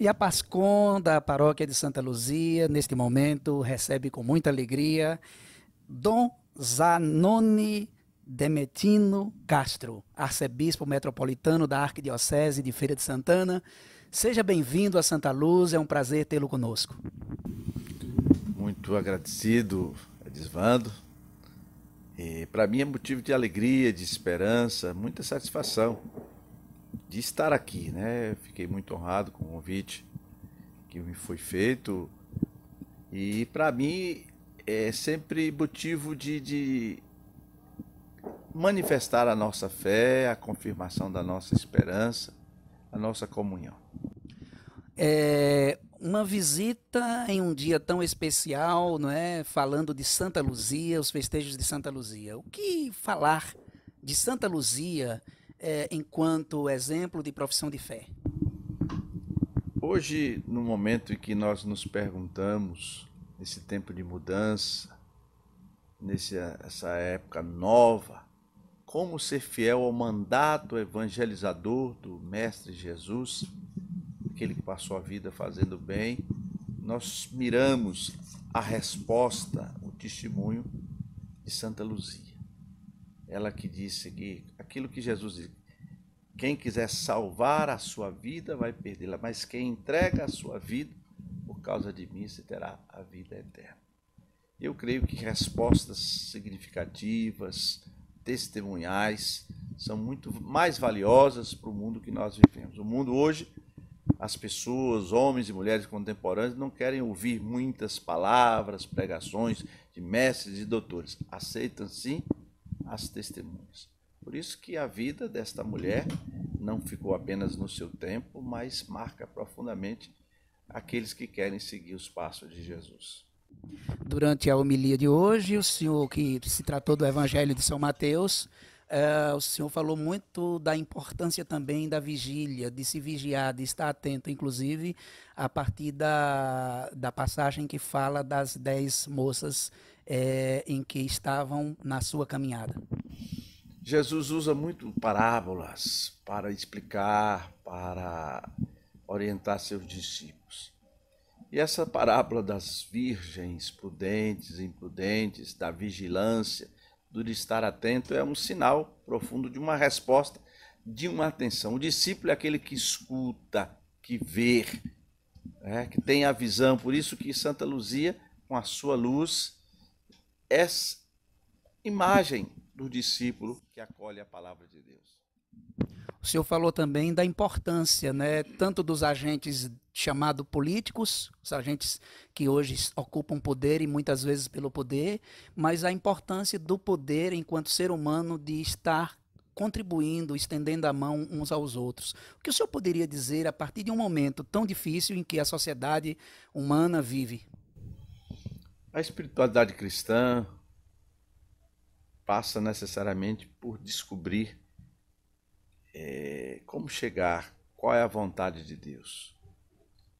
E a Pascom da paróquia de Santa Luzia, neste momento, recebe com muita alegria Dom Zanoni Demetino Castro, arcebispo metropolitano da Arquidiocese de Feira de Santana. Seja bem-vindo a Santa Luz, é um prazer tê-lo conosco. Muito agradecido, Edisvando. E para mim é motivo de alegria, de esperança, muita satisfação de estar aqui, né? Fiquei muito honrado com o convite que me foi feito e para mim é sempre motivo de manifestar a nossa fé, a confirmação da nossa esperança, a nossa comunhão. Uma visita em um dia tão especial, não é? Falando de Santa Luzia, os festejos de Santa Luzia. O que falar de Santa Luzia enquanto exemplo de profissão de fé? Hoje, no momento em que nós nos perguntamos, nesse tempo de mudança, nessa época nova, como ser fiel ao mandato evangelizador do Mestre Jesus, aquele que passou a vida fazendo bem, nós miramos a resposta, o testemunho de Santa Luzia. Ela que disse que aquilo que Jesus disse, quem quiser salvar a sua vida vai perdê-la, mas quem entrega a sua vida por causa de mim, você terá a vida eterna. Eu creio que respostas significativas, testemunhais, são muito mais valiosas para o mundo que nós vivemos. O mundo hoje, as pessoas, homens e mulheres contemporâneos, não querem ouvir muitas palavras, pregações de mestres e doutores. Aceitam, sim, as testemunhas. Por isso que a vida desta mulher não ficou apenas no seu tempo, mas marca profundamente aqueles que querem seguir os passos de Jesus. Durante a homilia de hoje, o senhor que se tratou do Evangelho de São Mateus, o senhor falou muito da importância também da vigília, de se vigiar, de estar atento, inclusive a partir da passagem que fala das 10 moças em que estavam na sua caminhada. Jesus usa muito parábolas para explicar, para orientar seus discípulos. E essa parábola das virgens prudentes e imprudentes, da vigilância, do de estar atento, é um sinal profundo de uma resposta, de uma atenção. O discípulo é aquele que escuta, que vê, que tem a visão. Por isso que Santa Luzia, com a sua luz, é imagem do discípulo que acolhe a palavra de Deus. O senhor falou também da importância, né, tanto dos agentes chamados políticos, os agentes que hoje ocupam poder e muitas vezes pelo poder, mas a importância do poder enquanto ser humano de estar contribuindo, estendendo a mão uns aos outros. O que o senhor poderia dizer a partir de um momento tão difícil em que a sociedade humana vive? A espiritualidade cristã passa necessariamente por descobrir como chegar, qual é a vontade de Deus.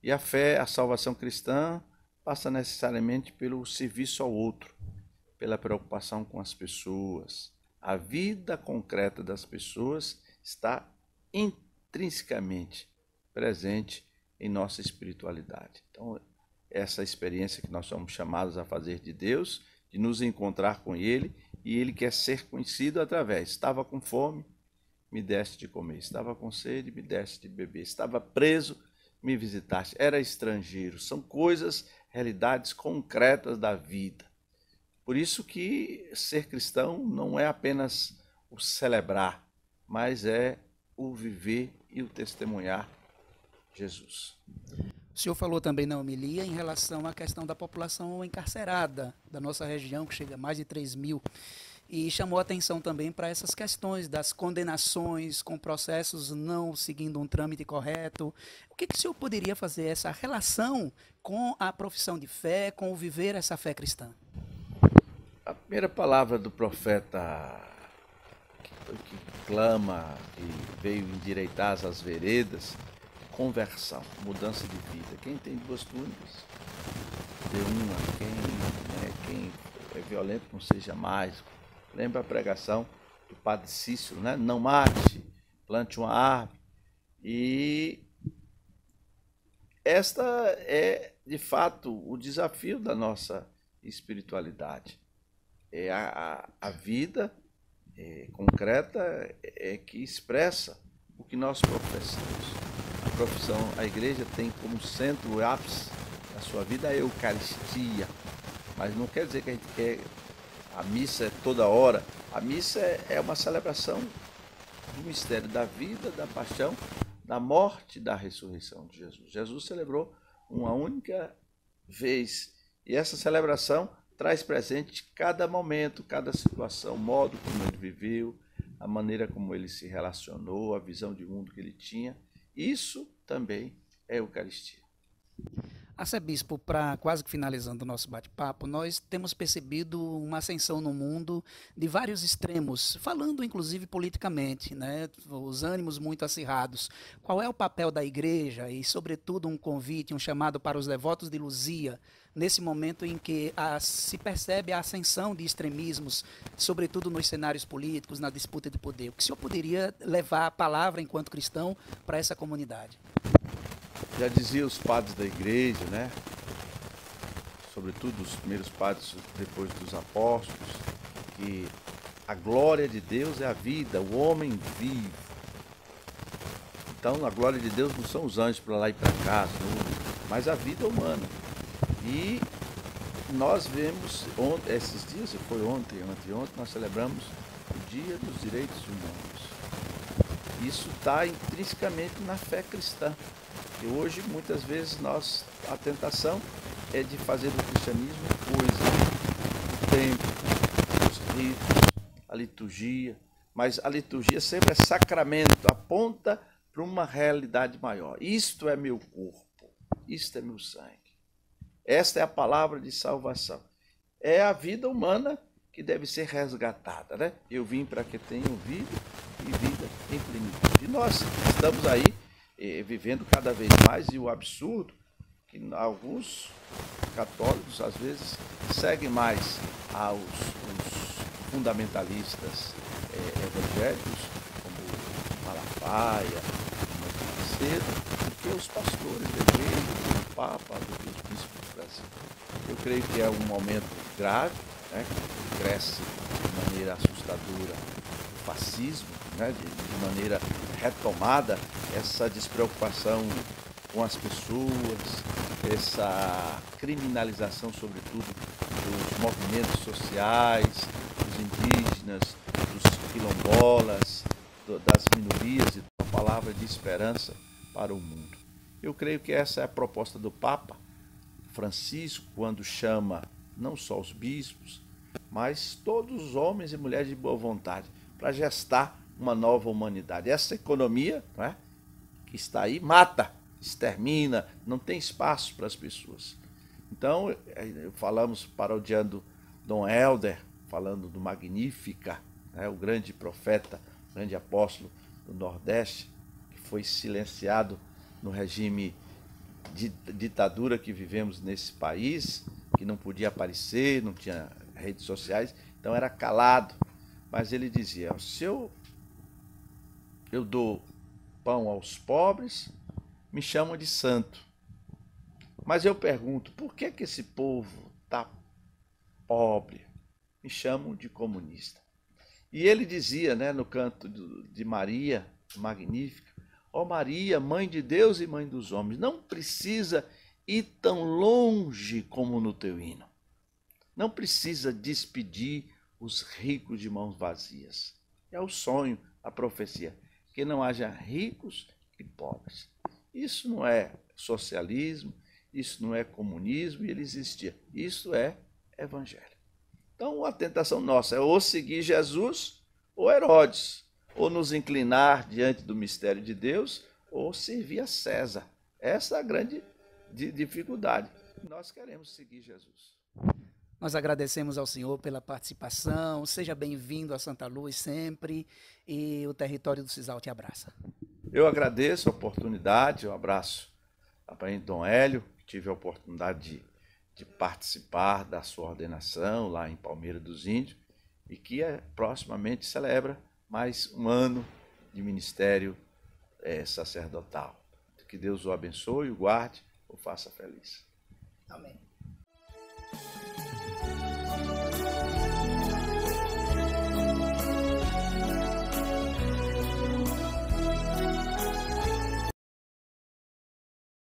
E a fé, a salvação cristã, passa necessariamente pelo serviço ao outro, pela preocupação com as pessoas. A vida concreta das pessoas está intrinsecamente presente em nossa espiritualidade. Então, essa experiência que nós somos chamados a fazer de Deus, de nos encontrar com Ele, e Ele quer ser conhecido através. Estava com fome, me deste de comer. Estava com sede, me deste de beber. Estava preso, me visitaste. Era estrangeiro. São coisas, realidades concretas da vida. Por isso que ser cristão não é apenas o celebrar, mas é o viver e o testemunhar Jesus. O senhor falou também na homilia em relação à questão da população encarcerada da nossa região, que chega a mais de 3 mil, e chamou atenção também para essas questões das condenações com processos não seguindo um trâmite correto. O que o senhor poderia fazer essa relação com a profissão de fé, com o viver essa fé cristã? A primeira palavra do profeta que clama, que veio endireitar as veredas, conversão, mudança de vida. Quem tem duas túnicas, dê uma. Quem é violento, não seja mais. Lembra a pregação do padre Cícero, né? Não mate, plante uma árvore. E esta é, de fato, o desafio da nossa espiritualidade. É a vida concreta que expressa o que nós professamos. A igreja tem como centro, o ápice da sua vida a Eucaristia, mas não quer dizer que a gente quer a missa toda hora. A missa é uma celebração do mistério da vida, da paixão, da morte e da ressurreição de Jesus. Jesus celebrou uma única vez e essa celebração traz presente cada momento, cada situação, o modo como ele viveu, a maneira como ele se relacionou, a visão de mundo que ele tinha. Isso também é Eucaristia. Arcebispo, para quase que finalizando o nosso bate-papo, nós temos percebido uma ascensão no mundo de vários extremos, falando inclusive politicamente, né? Os ânimos muito acirrados. Qual é o papel da igreja e, sobretudo, um convite, um chamado para os devotos de Luzia, nesse momento em que se percebe a ascensão de extremismos, sobretudo nos cenários políticos, na disputa de poder? O que o senhor poderia levar a palavra, enquanto cristão, para essa comunidade? Já dizia os padres da igreja, né? Sobretudo os primeiros padres depois dos apóstolos, que a glória de Deus é a vida, o homem vivo. Então a glória de Deus não são os anjos para lá e para cá, mas a vida humana. E nós vemos, esses dias, foi ontem, nós celebramos o Dia dos Direitos Humanos. Isso está intrinsecamente na fé cristã. E hoje, muitas vezes, a tentação é de fazer do cristianismo coisa, o templo, os ritos, a liturgia. Mas a liturgia sempre é sacramento, aponta para uma realidade maior. Isto é meu corpo, isto é meu sangue. Esta é a palavra de salvação. É a vida humana que deve ser resgatada, né? Eu vim para que tenham vida e vida em plenitude. E nós estamos aí vivendo cada vez mais, e o absurdo que alguns católicos às vezes seguem mais os fundamentalistas evangélicos, como Malafaia, Macedo, do que os pastores da igreja, do que o Papa, do que os bispos do Brasil. Eu creio que é um momento grave, né, que cresce de maneira assustadora o fascismo, né, de maneira retomada essa despreocupação com as pessoas, essa criminalização, sobretudo, dos movimentos sociais, dos indígenas, dos quilombolas, das minorias, e uma palavra de esperança para o mundo. Eu creio que essa é a proposta do Papa Francisco, quando chama não só os bispos, mas todos os homens e mulheres de boa vontade, para gestar uma nova humanidade. Essa economia, não é, que está aí, mata, extermina, não tem espaço para as pessoas. Então, falamos parodiando Dom Helder, falando do Magnífica, né, o grande profeta, o grande apóstolo do Nordeste, que foi silenciado no regime de ditadura que vivemos nesse país, que não podia aparecer, não tinha redes sociais, então era calado. Mas ele dizia: se eu dou pão aos pobres, me chamam de santo. Mas eu pergunto, por que esse povo está pobre? Me chamam de comunista. E ele dizia, né, no canto de Maria, Magnífica: ó Maria, mãe de Deus e mãe dos homens, não precisa ir tão longe como no teu hino. Não precisa despedir os ricos de mãos vazias. É o sonho, a profecia, que não haja ricos e pobres. Isso não é socialismo, isso não é comunismo, e ele existia. Isso é evangelho. Então a tentação nossa é ou seguir Jesus ou Herodes, ou nos inclinar diante do mistério de Deus, ou servir a César. Essa é a grande dificuldade. Nós queremos seguir Jesus. Nós agradecemos ao senhor pela participação. Seja bem-vindo a Santa Luz sempre, e o território do Cisal te abraça. Eu agradeço a oportunidade, um abraço a parente Dom Hélio, que tive a oportunidade de participar da sua ordenação lá em Palmeira dos Índios, e que proximamente celebra mais um ano de ministério sacerdotal. Que Deus o abençoe, o guarde, o faça feliz. Amém.